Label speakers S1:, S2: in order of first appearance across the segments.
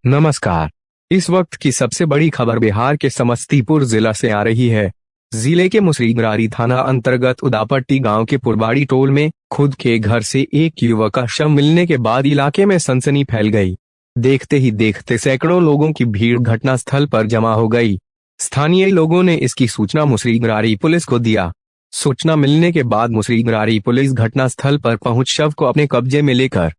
S1: नमस्कार। इस वक्त की सबसे बड़ी खबर बिहार के समस्तीपुर जिला से आ रही है। जिले के मुसरीगरारी थाना अंतर्गत उदापट्टी गांव के पुरबाड़ी टोल में खुद के घर से एक युवक का शव मिलने के बाद इलाके में सनसनी फैल गई। देखते ही देखते सैकड़ों लोगों की भीड़ घटनास्थल पर जमा हो गई। स्थानीय लोगों ने इसकी सूचना मुसरीगरारी पुलिस को दिया। सूचना मिलने के बाद मुसरीगरारी पुलिस घटनास्थल पर पहुंच शव को अपने कब्जे में लेकर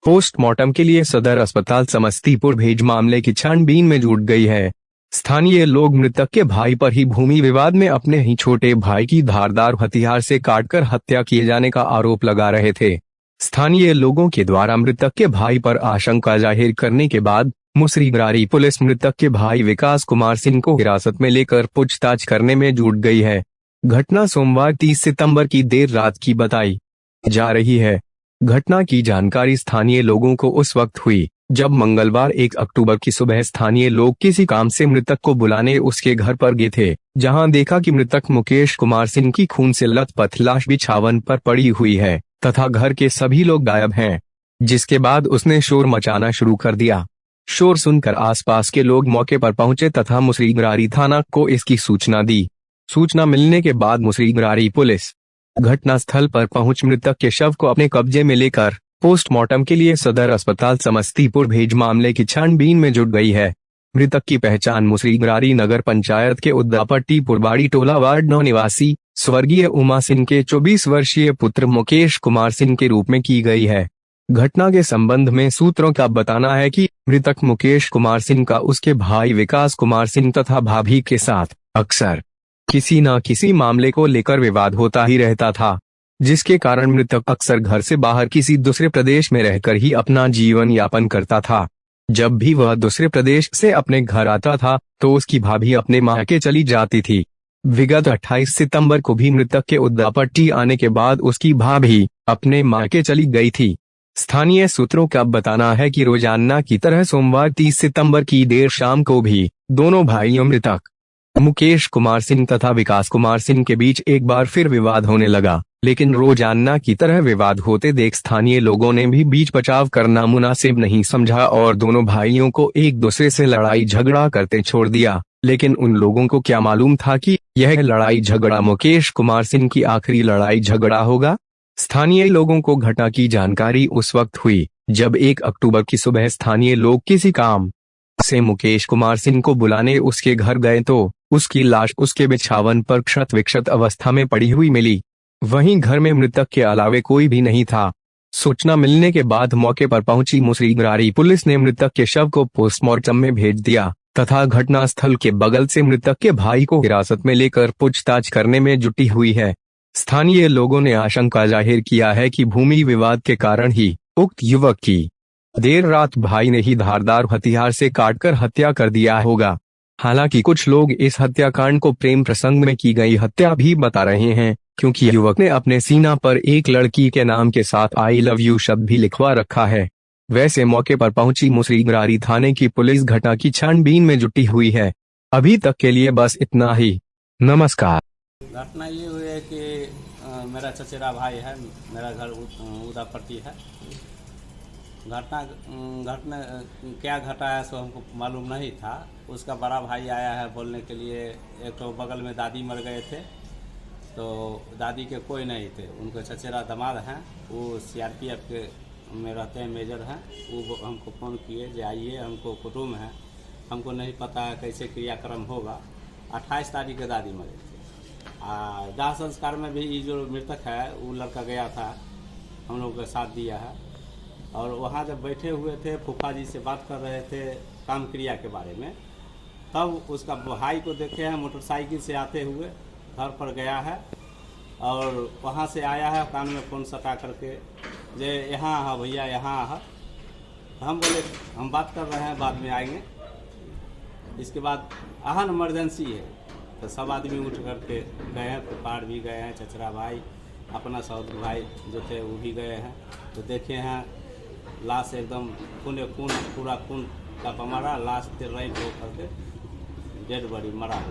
S1: पोस्टमार्टम के लिए सदर अस्पताल समस्तीपुर भेज मामले की छानबीन में जुट गई है। स्थानीय लोग मृतक के भाई पर ही भूमि विवाद में अपने ही छोटे भाई की धारदार हथियार से काटकर हत्या किए जाने का आरोप लगा रहे थे। स्थानीय लोगों के द्वारा मृतक के भाई पर आशंका जाहिर करने के बाद मुसरीगरारी पुलिस मृतक के भाई विकास कुमार सिंह को हिरासत में लेकर पूछताछ करने में जुट गई है। घटना सोमवार 30 सितंबर की देर रात की बताई जा रही है। घटना की जानकारी स्थानीय लोगों को उस वक्त हुई जब मंगलवार 1 अक्टूबर की सुबह स्थानीय लोग किसी काम से मृतक को बुलाने उसके घर पर गए थे, जहां देखा कि मृतक मुकेश कुमार सिंह की खून से लथपथ लाश बिछावन पर पड़ी हुई है तथा घर के सभी लोग गायब हैं। जिसके बाद उसने शोर मचाना शुरू कर दिया। शोर सुनकर आसपास के लोग मौके पर पहुंचे तथा मुसरीगरारी थाना को इसकी सूचना दी। सूचना मिलने के बाद मुसरीगरारी पुलिस घटनास्थल पर पहुंच मृतक के शव को अपने कब्जे में लेकर पोस्टमार्टम के लिए सदर अस्पताल समस्तीपुर भेज मामले की छानबीन में जुट गई है। मृतक की पहचान मुसरीगरारी नगर पंचायत के उदापट्टी पुरबाड़ी टोला वार्ड 9 निवासी स्वर्गीय उमा सिंह के 24 वर्षीय पुत्र मुकेश कुमार सिंह के रूप में की गई है। घटना के संबंध में सूत्रों का बताना है कि मृतक मुकेश कुमार सिंह का उसके भाई विकास कुमार सिंह तथा भाभी के साथ अक्सर किसी न किसी मामले को लेकर विवाद होता ही रहता था, जिसके कारण मृतक अक्सर घर से बाहर किसी दूसरे प्रदेश में रहकर ही अपना जीवन यापन करता था। जब भी वह दूसरे प्रदेश से अपने घर आता था तो उसकी भाभी अपने मायके चली जाती थी। विगत 28 सितंबर को भी मृतक के उदापट्टी आने के बाद उसकी भाभी अपने मायके चली गई थी। स्थानीय सूत्रों का बताना है कि रोजाना की तरह सोमवार 30 सितंबर की देर शाम को भी दोनों भाइयों मृतक मुकेश कुमार सिंह तथा विकास कुमार सिंह के बीच एक बार फिर विवाद होने लगा, लेकिन रोजाना की तरह विवाद होते देख स्थानीय लोगों ने भी बीच बचाव करना मुनासिब नहीं समझा और दोनों भाइयों को एक दूसरे से लड़ाई झगड़ा करते छोड़ दिया। लेकिन उन लोगों को क्या मालूम था कि यह लड़ाई झगड़ा मुकेश कुमार सिंह की आखिरी लड़ाई झगड़ा होगा। स्थानीय लोगों को घटना की जानकारी उस वक्त हुई जब 1 अक्टूबर की सुबह स्थानीय लोग किसी काम से मुकेश कुमार सिंह को बुलाने उसके घर गए तो उसकी लाश उसके बिछावन पर क्षत विक्षत अवस्था में पड़ी हुई मिली। वहीं घर में मृतक के अलावे कोई भी नहीं था। सूचना मिलने के बाद मौके पर पहुंची मुसरीगरारी पुलिस ने मृतक के शव को पोस्टमार्टम में भेज दिया तथा घटनास्थल के बगल से मृतक के भाई को हिरासत में लेकर पूछताछ करने में जुटी हुई है। स्थानीय लोगों ने आशंका जाहिर किया है कि भूमि विवाद के कारण ही उक्त युवक की देर रात भाई ने ही धारदार हथियार से काटकर हत्या कर दिया होगा। हालांकि कुछ लोग इस हत्याकांड को प्रेम प्रसंग में की गई हत्या भी बता रहे हैं, क्योंकि युवक ने अपने सीना पर एक लड़की के नाम के साथ आई लव यू शब्द भी लिखवा रखा है। वैसे मौके पर पहुंची मुसरीगरारी थाने की पुलिस घटना की छानबीन में जुटी हुई है। अभी तक के लिए बस इतना ही। नमस्कार।
S2: घटना ये हुई है कि मेरा चचेरा भाई है, मेरा घर उदापट्टी है। घटना क्या घटा है सो हमको मालूम नहीं था। उसका बड़ा भाई आया है बोलने के लिए। एक तो बगल में दादी मर गए थे तो दादी के कोई नहीं थे, उनके चचेरा दामाद हैं, वो CRPF के में रहते हैं, मेजर हैं। वो हमको फ़ोन किए जो आइए, हमको कुटुम्ब है, हमको नहीं पता है कैसे क्रियाक्रम होगा। 28 तारीख के दादी मरे थे। दाह संस्कार में भी ये जो मृतक है वो लड़का गया था, हम लोग का साथ दिया है। और वहाँ जब बैठे हुए थे फूफा जी से बात कर रहे थे काम क्रिया के बारे में, तब उसका भाई को देखे हैं मोटरसाइकिल से आते हुए घर पर गया है और वहाँ से आया है कान में फ़ोन सटा करके जे यहाँ है भैया यहाँ है। हम बोले हम बात कर रहे हैं, बाद में आएंगे। इसके बाद अहन इमरजेंसी है तो सब आदमी उठ करके गए हैं, फुफाड़ भी गए हैं, चचरा भाई अपना सौद भाई जो थे वो भी गए हैं। तो देखे हैं लाश एकदम खून पूरा खून का पमारा, लाश राइट हो करके डेड बॉडी मरा।